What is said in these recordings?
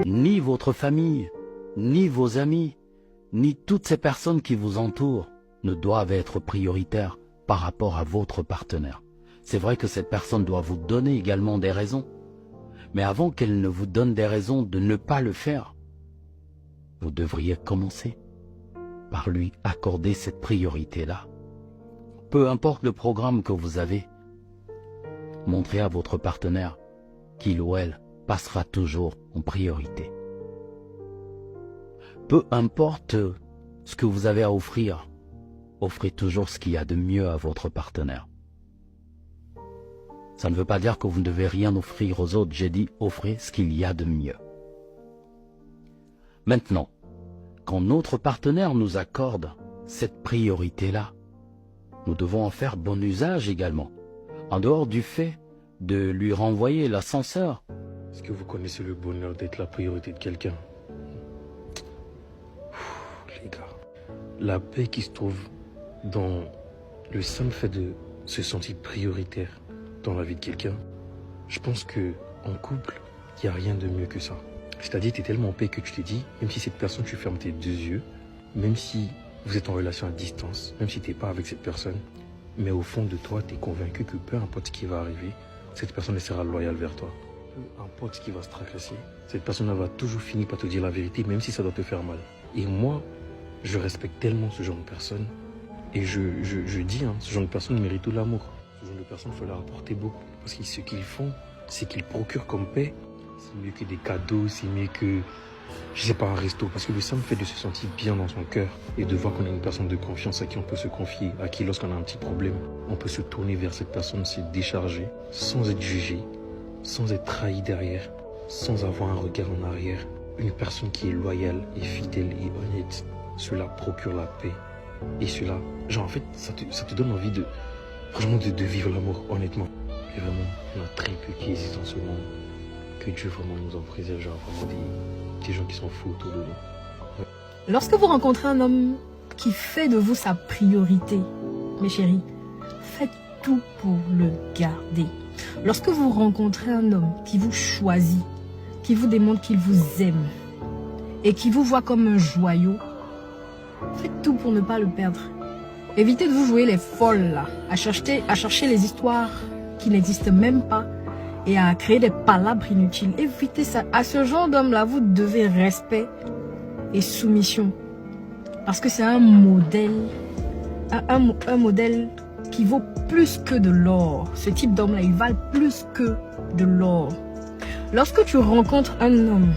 Ni votre famille, ni vos amis, ni toutes ces personnes qui vous entourent ne doivent être prioritaires par rapport à votre partenaire. C'est vrai que cette personne doit vous donner également des raisons, mais avant qu'elle ne vous donne des raisons de ne pas le faire, vous devriez commencer par lui accorder cette priorité-là. Peu importe le programme que vous avez, montrez à votre partenaire qu'il ou elle passera toujours en priorité. Peu importe ce que vous avez à offrir, offrez toujours ce qu'il y a de mieux à votre partenaire. Ça ne veut pas dire que vous ne devez rien offrir aux autres, j'ai dit offrez ce qu'il y a de mieux. Maintenant, quand notre partenaire nous accorde cette priorité-là, nous devons en faire bon usage également, en dehors du fait de lui renvoyer l'ascenseur. Est-ce que vous connaissez le bonheur d'être la priorité de quelqu'un? Les gars, la paix qui se trouve dans le simple fait de se sentir prioritaire dans la vie de quelqu'un, je pense que en couple, il n'y a rien de mieux que ça. C'est-à-dire, tu es tellement en paix que tu te dis, même si cette personne, tu fermes tes deux yeux, même si vous êtes en relation à distance, même si tu n'es pas avec cette personne, mais au fond de toi, tu es convaincu que peu importe ce qui va arriver, cette personne sera loyale vers toi. Peu importe ce qui va se tracasser, cette personne va toujours finir par te dire la vérité, même si ça doit te faire mal. Et moi, je respecte tellement ce genre de personnes. Et je dis, ce genre de personnes méritent tout l'amour. Ce genre de personnes, il faut leur apporter beaucoup. Parce que ce qu'ils font, c'est qu'ils procurent comme paix. C'est mieux que des cadeaux, c'est mieux que, je sais pas, un resto. Parce que le simple fait de se sentir bien dans son cœur et de voir qu'on a une personne de confiance à qui on peut se confier, à qui lorsqu'on a un petit problème, on peut se tourner vers cette personne, se décharger, sans être jugé, sans être trahi derrière, sans avoir un regard en arrière. Une personne qui est loyale et fidèle et honnête, cela procure la paix. Et cela, genre en fait, ça te donne envie de, franchement, de vivre l'amour, honnêtement. Et vraiment, il y en a très peu qui existent en ce monde. Que Dieu vraiment nous en préserve, genre vraiment des gens qui sont fous autour de nous. Ouais. Lorsque vous rencontrez un homme qui fait de vous sa priorité, mes chéris, faites tout pour le garder. Lorsque vous rencontrez un homme qui vous choisit, qui vous démontre qu'il vous aime et qui vous voit comme un joyau, faites tout pour ne pas le perdre. Évitez de vous jouer les folles là, à chercher les histoires qui n'existent même pas et à créer des palabres inutiles. Évitez ça. À ce genre d'homme là, vous devez respect et soumission. Parce que c'est un modèle, un modèle qui vaut plus que de l'or. Ce type d'homme là, il valent plus que de l'or. Lorsque tu rencontres un homme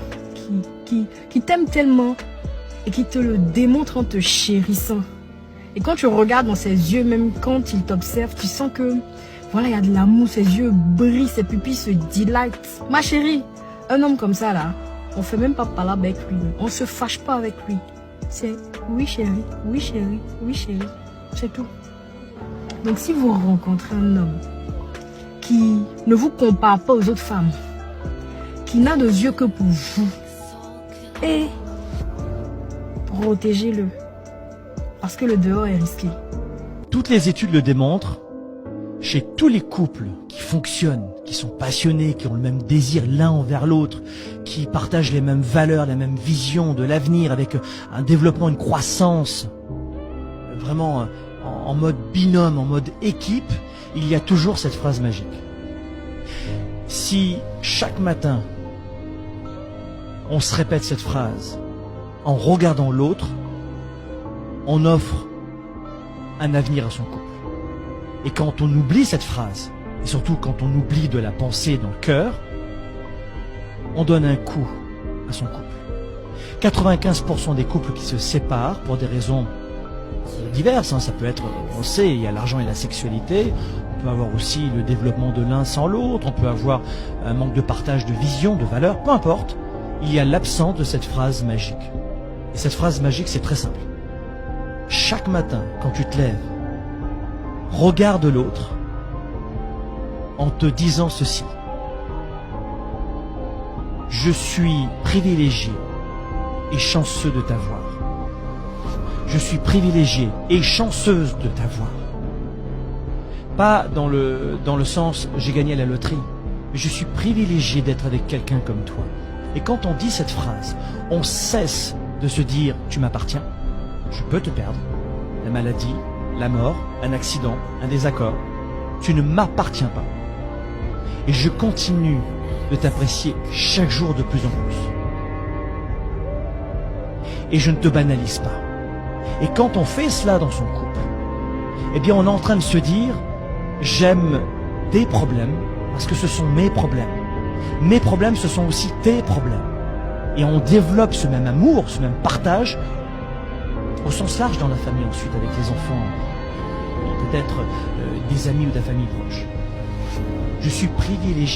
qui t'aime tellement et qui te le démontre en te chérissant, et quand tu regardes dans ses yeux, même quand il t'observe, tu sens que voilà, il y a de l'amour, ses yeux brillent, ses pupilles se dilatent. Ma chérie, un homme comme ça là, on fait même pas parler avec lui, on se fâche pas avec lui. C'est oui chérie, oui chérie, oui chérie, c'est tout. Donc si vous rencontrez un homme qui ne vous compare pas aux autres femmes, qui n'a de yeux que pour vous, et protégez-le, parce que le dehors est risqué. Toutes les études le démontrent, chez tous les couples qui fonctionnent, qui sont passionnés, qui ont le même désir l'un envers l'autre, qui partagent les mêmes valeurs, la même vision de l'avenir, avec un développement, une croissance, vraiment en mode binôme, en mode équipe, il y a toujours cette phrase magique. Si chaque matin, on se répète cette phrase en regardant l'autre, on offre un avenir à son couple. Et quand on oublie cette phrase, et surtout quand on oublie de la penser dans le cœur, on donne un coup à son couple. 95% des couples qui se séparent pour des raisons diverses, ça peut être, on sait, il y a l'argent et la sexualité, on peut avoir aussi le développement de l'un sans l'autre, on peut avoir un manque de partage de vision, de valeur, peu importe, il y a l'absence de cette phrase magique. Et cette phrase magique, c'est très simple. Chaque matin, quand tu te lèves, regarde l'autre en te disant ceci. Je suis privilégié et chanceux de t'avoir. Je suis privilégié et chanceuse de t'avoir. Pas dans le sens j'ai gagné à la loterie, mais je suis privilégié d'être avec quelqu'un comme toi. Et quand on dit cette phrase, on cesse de se dire « tu m'appartiens », je peux te perdre, la maladie, la mort, un accident, un désaccord, tu ne m'appartiens pas. Et je continue de t'apprécier chaque jour de plus en plus. Et je ne te banalise pas. Et quand on fait cela dans son couple, eh bien on est en train de se dire « j'aime tes problèmes parce que ce sont mes problèmes. Mes problèmes, ce sont aussi tes problèmes. » Et on développe ce même amour, ce même partage au sens large dans la famille ensuite, avec les enfants, peut-être des amis ou de la famille proche. Je suis privilégié